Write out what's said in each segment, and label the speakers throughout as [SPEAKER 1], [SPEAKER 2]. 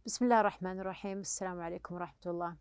[SPEAKER 1] Bismillah ar-Rahman ar-Rahim. Assalamu alaikum wa rahmatullah.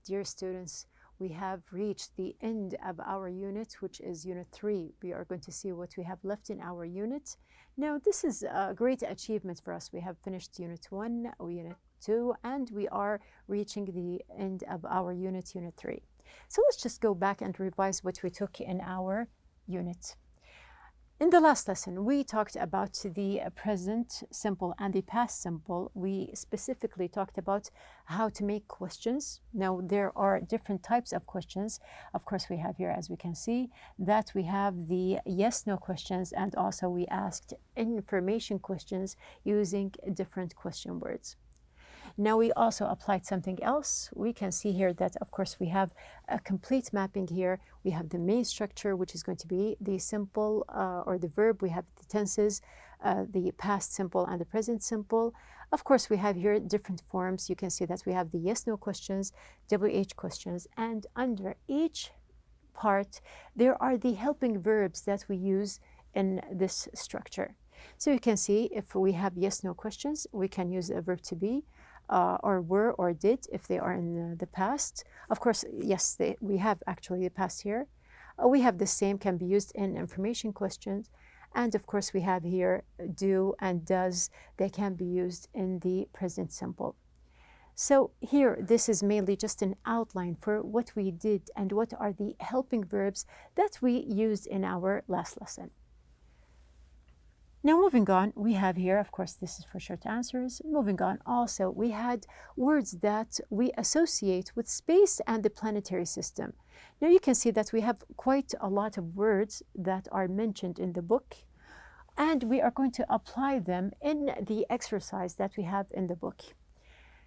[SPEAKER 1] Dear students, we have reached the end of our unit, which is Unit 3. We are going to see what we have left in our unit. Now, this is a great achievement for us. We have finished Unit 1, Unit 2, and we are reaching the end of our Unit 3. So let's just go back and revise what we took in our unit. In the last lesson, we talked about the present simple and the past simple. We specifically talked about how to make questions. Now, there are different types of questions. Of course, we have here, as we can see, that we have the yes-no questions, and also we asked information questions using different question words. Now we also applied something else. We can see here that, of course, we have a complete mapping here. We have the main structure, which is going to be the simple or the verb. We have the tenses, the past simple and the present simple. Of course, we have here different forms. You can see that we have the yes-no questions, WH questions, and under each part, there are the helping verbs that we use in this structure. So you can see if we have yes-no questions, we can use a verb to be, or were or did if they are in the past. Of course, yes, we have actually the past here. We have the same, can be used in information questions. And of course, we have here do and does. They can be used in the present simple. So here, this is mainly just an outline for what we did and what are the helping verbs that we used in our last lesson. Now, moving on, we have here, of course, this is for short answers. Moving on, also, we had words that we associate with space and the planetary system. Now, you can see that we have quite a lot of words that are mentioned in the book, and we are going to apply them in the exercise that we have in the book.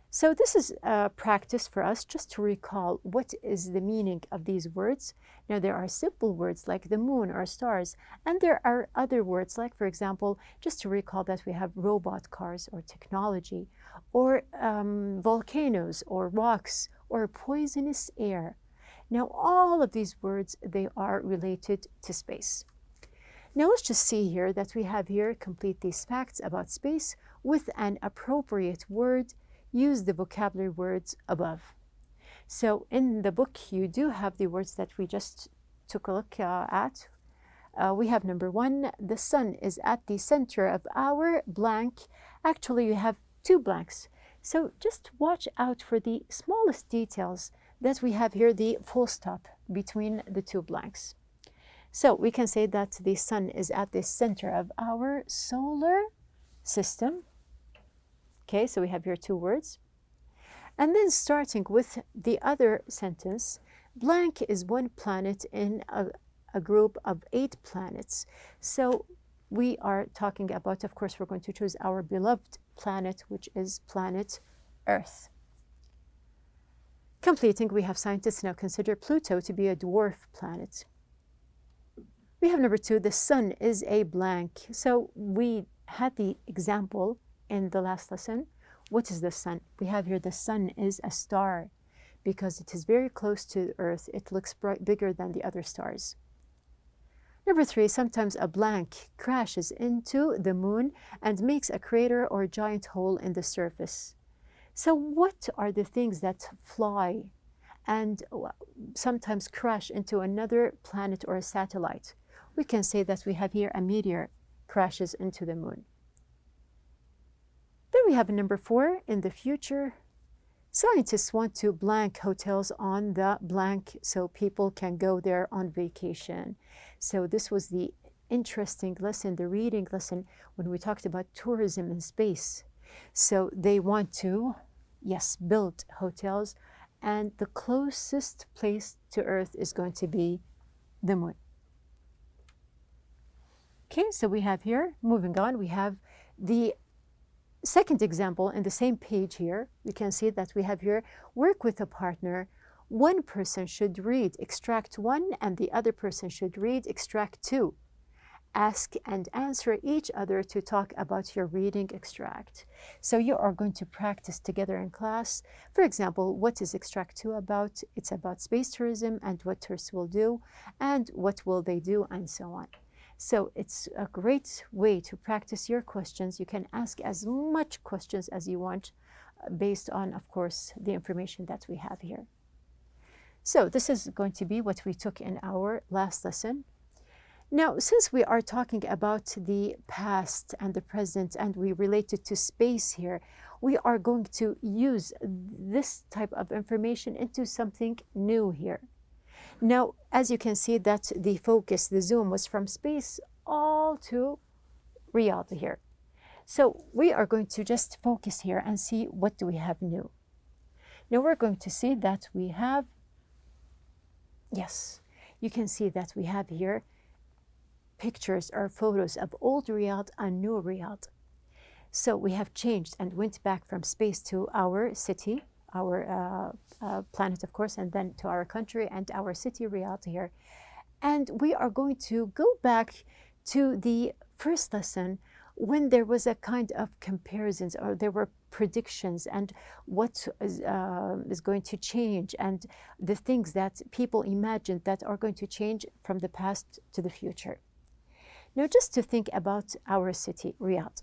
[SPEAKER 1] So this is a practice for us just to recall what is the meaning of these words. Now, there are simple words like the moon or stars, and there are other words like, for example, just to recall that we have robot cars or technology, or volcanoes or rocks or poisonous air. Now, all of these words, they are related to space. Now, let's just see here that we have here complete these facts about space with an appropriate word. Use the vocabulary words above. So in the book, you do have the words that we just took a look at. We have number 1, the sun is at the center of our blank. Actually, you have 2 blanks. So just watch out for the smallest details that we have here, the full stop between the 2 blanks. So we can say that the sun is at the center of our solar system. Okay, so we have here 2 words. And then starting with the other sentence, blank is one planet in a group of 8 planets. So we are talking about, of course, we're going to choose our beloved planet, which is planet Earth. Completing, we have scientists now consider Pluto to be a dwarf planet. We have number 2, the sun is a blank. So we had the example in the last lesson. What is the sun? We have here the sun is a star because it is very close to Earth. It looks bigger than the other stars. Number 3, sometimes a blank crashes into the moon and makes a crater or giant hole in the surface. So what are the things that fly and sometimes crash into another planet or a satellite? We can say that we have here a meteor crashes into the moon. Then we have number 4, in the future, scientists want to blank hotels on the blank so people can go there on vacation. So this was the interesting lesson, the reading lesson, when we talked about tourism in space. So they want to, yes, build hotels, and the closest place to Earth is going to be the moon. Okay, so we have here, moving on, we have the second example in the same page here. We can see that we have here, work with a partner. One person should read extract 1 and the other person should read extract 2. Ask and answer each other to talk about your reading extract. So you are going to practice together in class. For example, what is extract 2 about? It's about space tourism and what tourists will do and what will they do and so on. So it's a great way to practice your questions. You can ask as much questions as you want based on, of course, the information that we have here. So this is going to be what we took in our last lesson. Now, since we are talking about the past and the present, and we relate it to space here, we are going to use this type of information into something new here. Now, as you can see that the focus, the zoom was from space all to Riyadh here. So we are going to just focus here and see what do we have new. Now we're going to see that we have, yes, you can see that we have here pictures or photos of old Riyadh and new Riyadh. So we have changed and went back from space to our city, our planet, of course, and then to our country and our city, Riyadh here. And we are going to go back to the first lesson when there was a kind of comparisons, or there were predictions and what is going to change, and the things that people imagined that are going to change from the past to the future. Now, just to think about our city, Riyadh.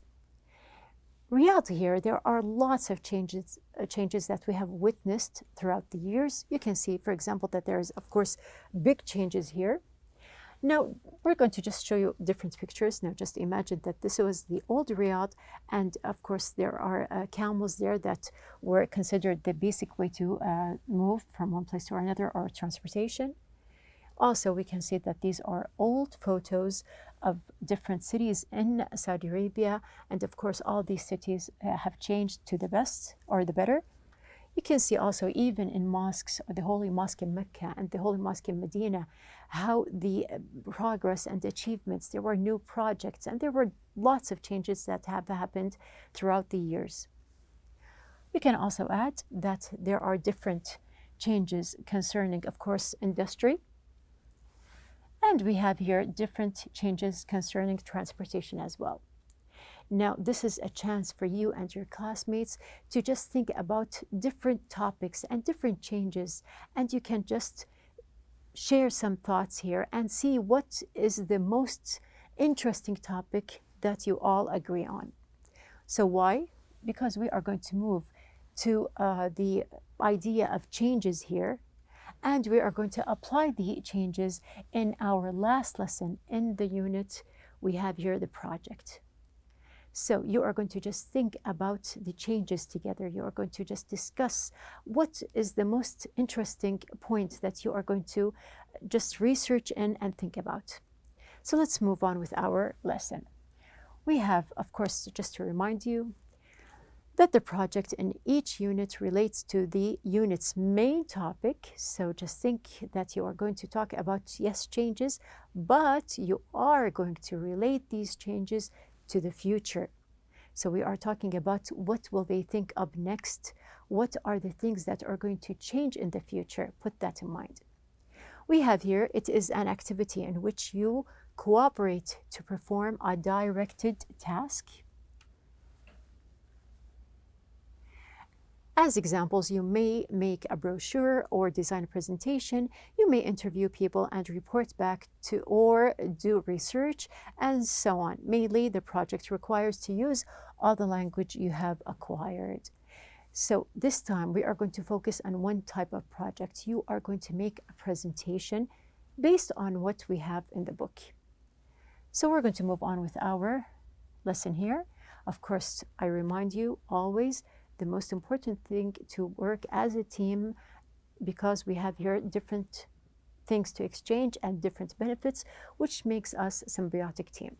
[SPEAKER 1] Riyadh here, there are lots of changes that we have witnessed throughout the years. You can see, for example, that there's, of course, big changes here. Now, we're going to just show you different pictures. Now, just imagine that this was the old Riyadh, and of course, there are camels there that were considered the basic way to move from one place to another, or transportation. Also, we can see that these are old photos of different cities in Saudi Arabia, and of course, all these cities have changed to the best or the better. You can see also even in mosques, the Holy Mosque in Mecca and the Holy Mosque in Medina, how the progress and achievements, there were new projects, and there were lots of changes that have happened throughout the years. We can also add that there are different changes concerning, of course, industry. And we have here different changes concerning transportation as well. Now, this is a chance for you and your classmates to just think about different topics and different changes, and you can just share some thoughts here and see what is the most interesting topic that you all agree on. So why? Because we are going to move to the idea of changes here, and we are going to apply the changes in our last lesson in the unit. We have here the project. So you are going to just think about the changes together. You are going to just discuss what is the most interesting point that you are going to just research in and think about. So let's move on with our lesson. We have, of course, just to remind you, that the project in each unit relates to the unit's main topic. So just think that you are going to talk about, yes, changes, but you are going to relate these changes to the future. So we are talking about what will they think of next? What are the things that are going to change in the future? Put that in mind. We have here, it is an activity in which you cooperate to perform a directed task. As examples, you may make a brochure or design a presentation. You may interview people and report back to, or do research, and so on. Mainly, the project requires to use all the language you have acquired. So this time, we are going to focus on one type of project. You are going to make a presentation based on what we have in the book. So we're going to move on with our lesson here. Of course, I remind you always, the most important thing to work as a team, because we have here different things to exchange and different benefits, which makes us a symbiotic team.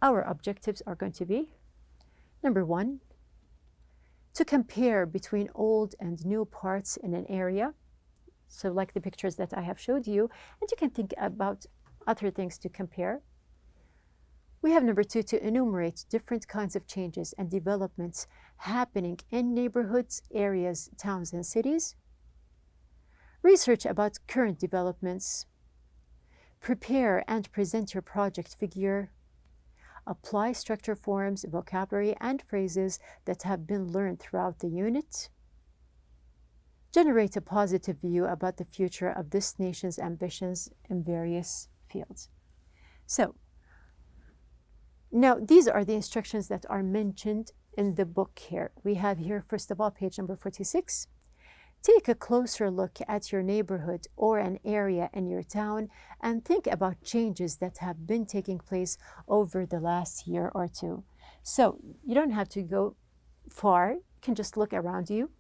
[SPEAKER 1] Our objectives are going to be, number one, to compare between old and new parts in an area. So like the pictures that I have showed you, and you can think about other things to compare. We have number two, to enumerate different kinds of changes and developments happening in neighborhoods, areas, towns, and cities. Research about current developments. Prepare and present your project figure. Apply structure, forms, vocabulary, and phrases that have been learned throughout the unit. Generate a positive view about the future of this nation's ambitions in various fields. So, Now, these are the instructions that are mentioned in the book here. We have here, first of all, page number 46. Take a closer look at your neighborhood or an area in your town and think about changes that have been taking place over the last year or two. So you don't have to go far, you can just look around you.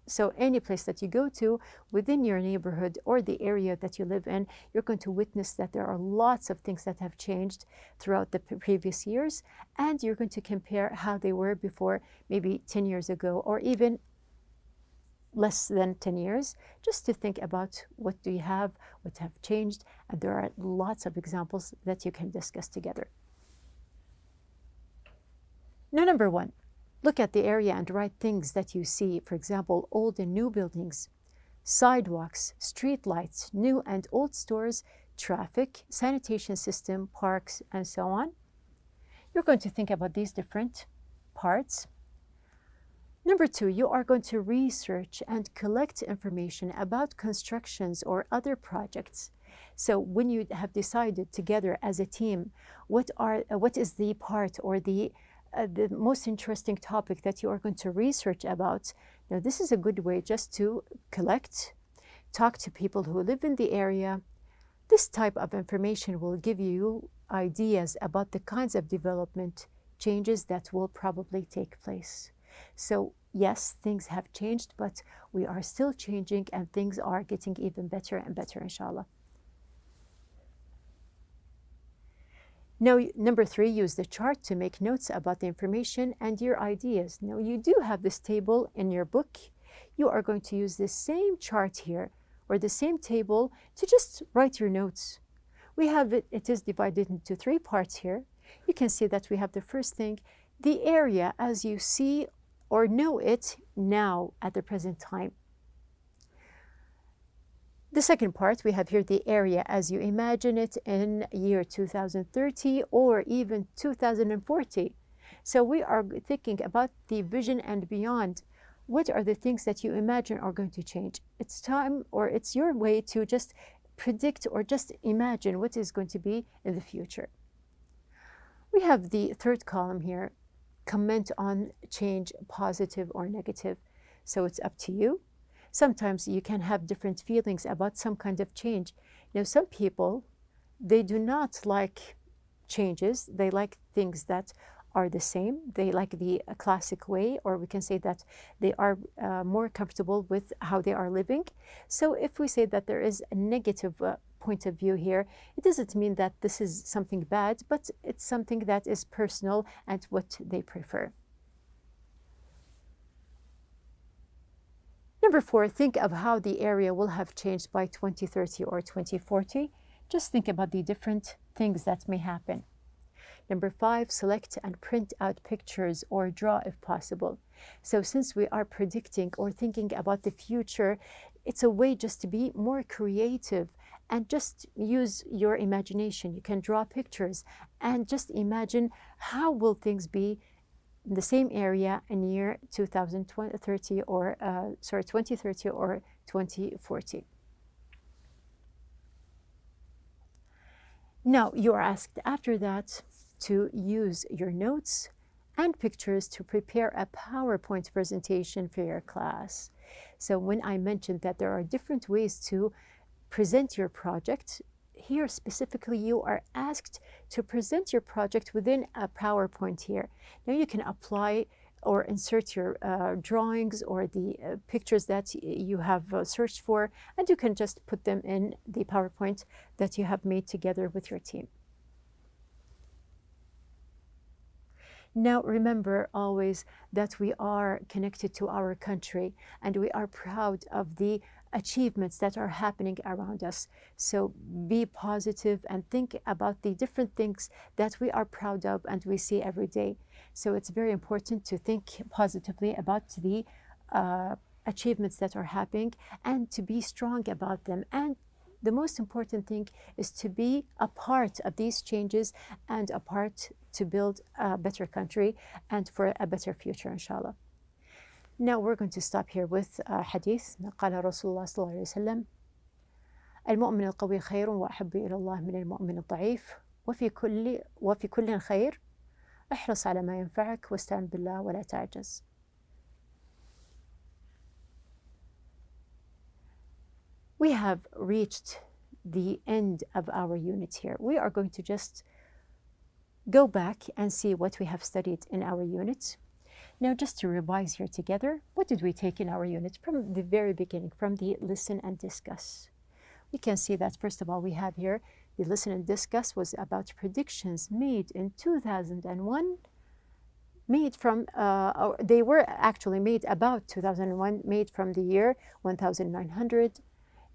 [SPEAKER 1] So any place that you go to within your neighborhood or the area that you live in, you're going to witness that there are lots of things that have changed throughout the previous years, and you're going to compare how they were before, maybe 10 years ago, or even less than 10 years, just to think about what do you have, what have changed, and there are lots of examples that you can discuss together. Now, number one, look at the area and write things that you see. For example, old and new buildings, sidewalks, street lights, new and old stores, traffic, sanitation system, parks, and so on. You're going to think about these different parts. Number two, you are going to research and collect information about constructions or other projects. So when you have decided together as a team, what is the part or the most interesting topic that you are going to research about. Now, this is a good way just to collect, talk to people who live in the area. This type of information will give you ideas about the kinds of development changes that will probably take place. So yes, things have changed, but we are still changing and things are getting even better and better, inshallah. Now, number three, use the chart to make notes about the information and your ideas. Now, you do have this table in your book. You are going to use the same chart here or the same table to just write your notes. We have it is divided into three parts here. You can see that we have the first thing, the area as you see or know it now at the present time. The second part, we have here the area as you imagine it in year 2030 or even 2040. So we are thinking about the vision and beyond. What are the things that you imagine are going to change? It's time, or it's your way to just predict or just imagine what is going to be in the future. We have the third column here, comment on change, positive or negative. So it's up to you. Sometimes you can have different feelings about some kind of change. Now, some people, they do not like changes. They like things that are the same. They like the classic way, or we can say that they are more comfortable with how they are living. So if we say that there is a negative point of view here, it doesn't mean that this is something bad, but it's something that is personal and what they prefer. Number four, think of how the area will have changed by 2030 or 2040. Just think about the different things that may happen. Number five, select and print out pictures or draw if possible. So since we are predicting or thinking about the future, it's a way just to be more creative and just use your imagination. You can draw pictures and just imagine how will things be in the same area in year 2030 or 2030 or 2040. Now you are asked after that to use your notes and pictures to prepare a PowerPoint presentation for your class. So when I mentioned that there are different ways to present your project, here specifically you are asked to present your project within a PowerPoint here. Now you can apply or insert your drawings or the pictures that you have searched for, and you can just put them in the PowerPoint that you have made together with your team. Now remember always that we are connected to our country and we are proud of the achievements that are happening around us. So be positive and think about the different things that we are proud of and we see every day. So it's very important to think positively about the achievements that are happening and to be strong about them. And the most important thing is to be a part of these changes and a part to build a better country and for a better future, inshallah. Now we're going to stop here with hadith. قال رسول الله صلى الله عليه وسلم: المؤمن القوي خير وأحب إلى الله من المؤمن الضعيف وفي كل خير احرص على ما ينفعك واستعن بالله ولا تعجز. We have reached the end of our unit here. We are going to just go back and see what we have studied in our unit. Now, just to revise here together, what did we take in our unit from the very beginning, from the listen and discuss? We can see that, first of all, we have here the listen and discuss was about predictions made in 2001, made from, they were actually made about 2001, made from the year 1900.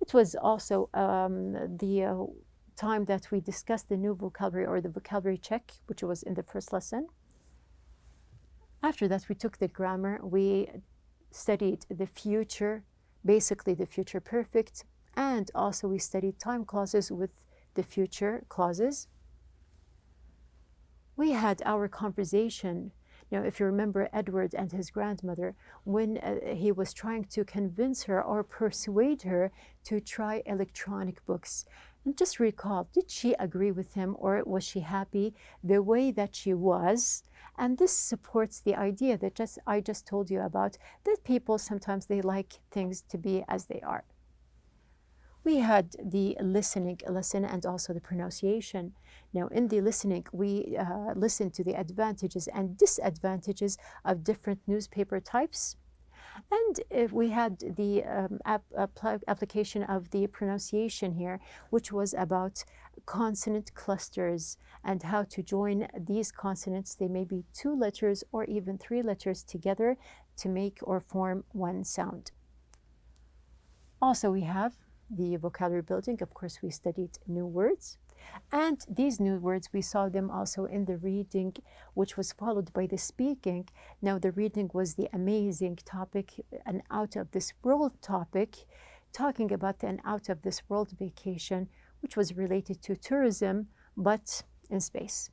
[SPEAKER 1] It was also the time that we discussed the new vocabulary or the vocabulary check, which was in the first lesson. After that, we took the grammar. We studied the future, basically the future perfect, and also we studied time clauses with the future clauses. We had our conversation. Now, if you remember Edward and his grandmother, when he was trying to convince her or persuade her to try electronic books. And just recall, did she agree with him or was she happy the way that she was? And this supports the idea that I just told you about, that people sometimes they like things to be as they are. We had the listening lesson and also the pronunciation. Now, in the listening, we listened to the advantages and disadvantages of different newspaper types. And we had the application of the pronunciation here, which was about consonant clusters and how to join these consonants. They may be 2 letters or even 3 letters together to make or form one sound. Also, we have the vocabulary building. Of course, we studied new words. And these new words, we saw them also in the reading, which was followed by the speaking. Now, the reading was the amazing topic, an out-of-this-world topic, talking about an out-of-this-world vacation, which was related to tourism, but in space.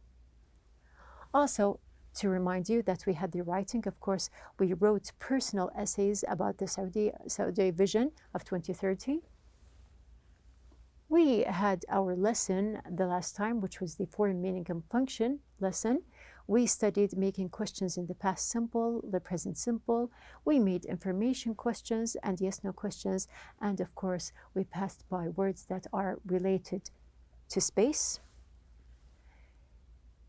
[SPEAKER 1] Also, to remind you that we had the writing, of course, we wrote personal essays about the Saudi vision of 2030. We had our lesson the last time, which was the form, meaning, and function lesson. We studied making questions in the past simple, the present simple. We made information questions and yes/no questions. And of course, we passed by words that are related to space.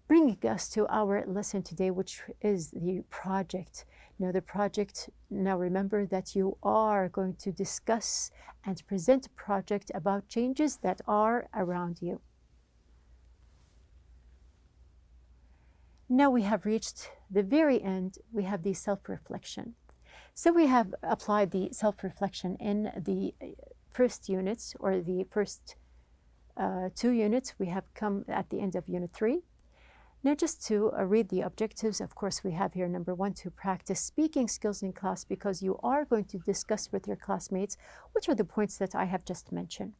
[SPEAKER 1] Bringing us to our lesson today, which is the project. Now remember that you are going to discuss and present a project about changes that are around you. Now we have reached the very end. We have the self-reflection. So we have applied the self-reflection in the first units or the first 2 units. We have come at the end of Unit 3. Now, just to read the objectives, of course, we have here number 1, to practice speaking skills in class, because you are going to discuss with your classmates which are the points that I have just mentioned.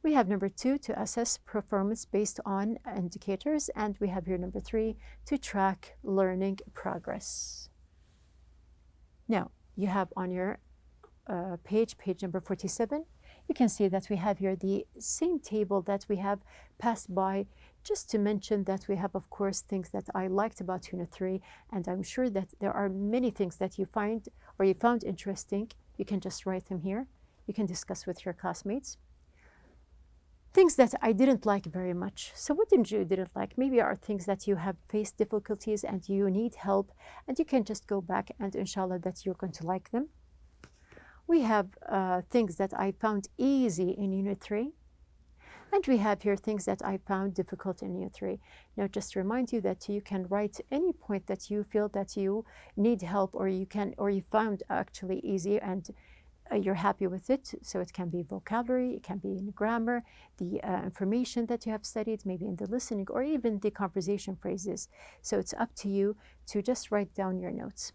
[SPEAKER 1] We have number 2, to assess performance based on indicators. And we have here number 3, to track learning progress. Now, you have on your page number 47, you can see that we have here the same table that we have passed by, just to mention that we have, of course, things that I liked about Unit 3, and I'm sure that there are many things that you find or you found interesting. You can just write them here. You can discuss with your classmates. Things that I didn't like very much. So what didn't like? Maybe are things that you have faced difficulties and you need help, and you can just go back and inshallah that you're going to like them. We have things that I found easy in Unit 3. And we have here things that I found difficult in Unit 3. Now, just to remind you that you can write any point that you feel that you need help, or you found actually easy and you're happy with it. So it can be vocabulary, it can be in grammar, the information that you have studied, maybe in the listening, or even the conversation phrases. So it's up to you to just write down your notes.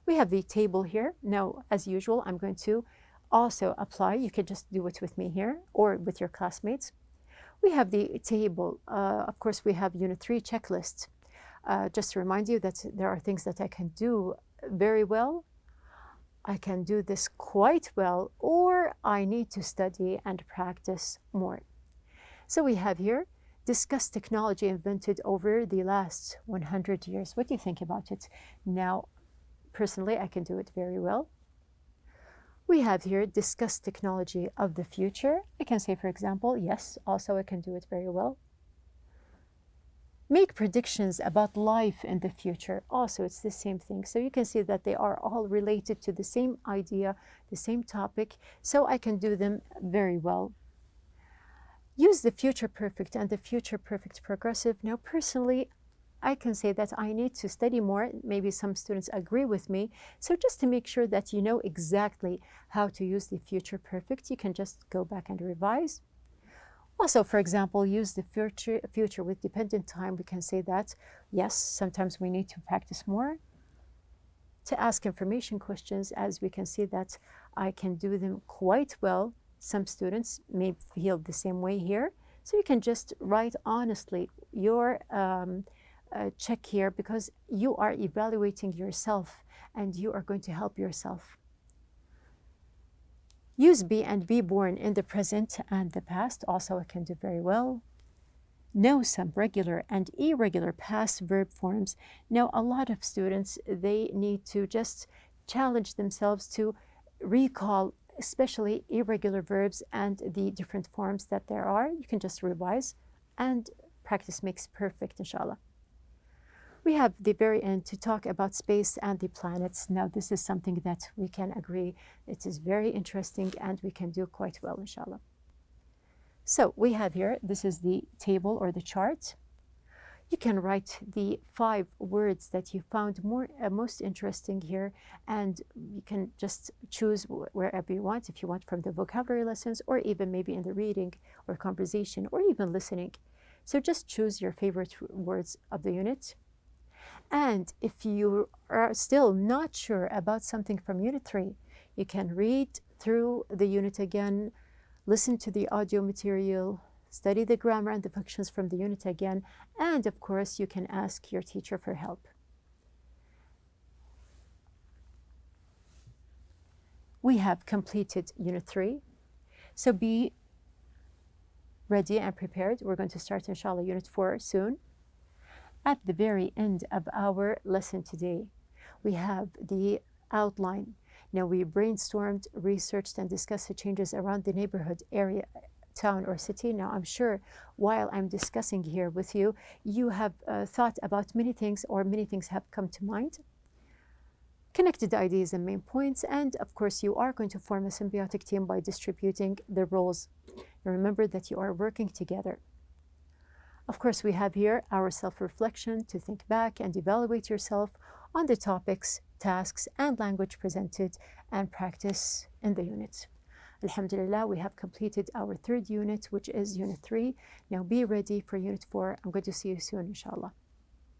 [SPEAKER 1] We have the table here. Now, as usual, I'm going to also apply. You can just do it with me here or with your classmates. We have the table. Of course, we have Unit 3 checklist. Just to remind you that there are things that I can do very well, I can do this quite well, or I need to study and practice more. So we have here discuss technology invented over the last 100 years. What do you think about it? Now, personally, I can do it very well. We have here discuss technology of the future. I can say, for example, yes, also I can do it very well. Make predictions about life in the future. Also, it's the same thing. So you can see that they are all related to the same idea, the same topic. So I can do them very well. Use the future perfect and the future perfect progressive. Now, personally, I can say that I need to study more. Maybe some students agree with me. So just to make sure that you know exactly how to use the future perfect, you can just go back and revise. Also, for example, use the future with dependent time. We can say that, yes, sometimes we need to practice more. To ask information questions, as we can see that I can do them quite well. Some students may feel the same way here. So you can just write honestly your check here, because you are evaluating yourself and you are going to help yourself. Use be and be born in the present and the past. Also, I can do very well. Know some regular and irregular past verb forms. Now, a lot of students, they need to just challenge themselves to recall, especially irregular verbs and the different forms that there are. You can just revise, and practice makes perfect, inshallah. We have the very end to talk about space and the planets. Now, this is something that we can agree. It is very interesting and we can do quite well, inshallah. So we have here, this is the table or the chart. You can write the 5 words that you found most interesting here, and you can just choose wherever you want, if you want from the vocabulary lessons, or even maybe in the reading or conversation, or even listening. So just choose your favorite words of the unit. And if you are still not sure about something from Unit 3, you can read through the unit again, listen to the audio material, study the grammar and the functions from the unit again, and of course, you can ask your teacher for help. We have completed Unit 3, so be ready and prepared. We're going to start, inshallah, Unit 4 soon. At the very end of our lesson today, we have the outline. Now, we brainstormed, researched, and discussed the changes around the neighborhood, area, town, or city. Now, I'm sure while I'm discussing here with you, you have thought about many things, or many things have come to mind. Connected ideas and main points, and of course, you are going to form a symbiotic team by distributing the roles. Now, remember that you are working together. Of course, we have here our self-reflection to think back and evaluate yourself on the topics, tasks, and language presented and practice in the unit. Alhamdulillah, we have completed our 3rd unit, which is Unit 3. Now be ready for Unit 4. I'm going to see you soon, inshallah.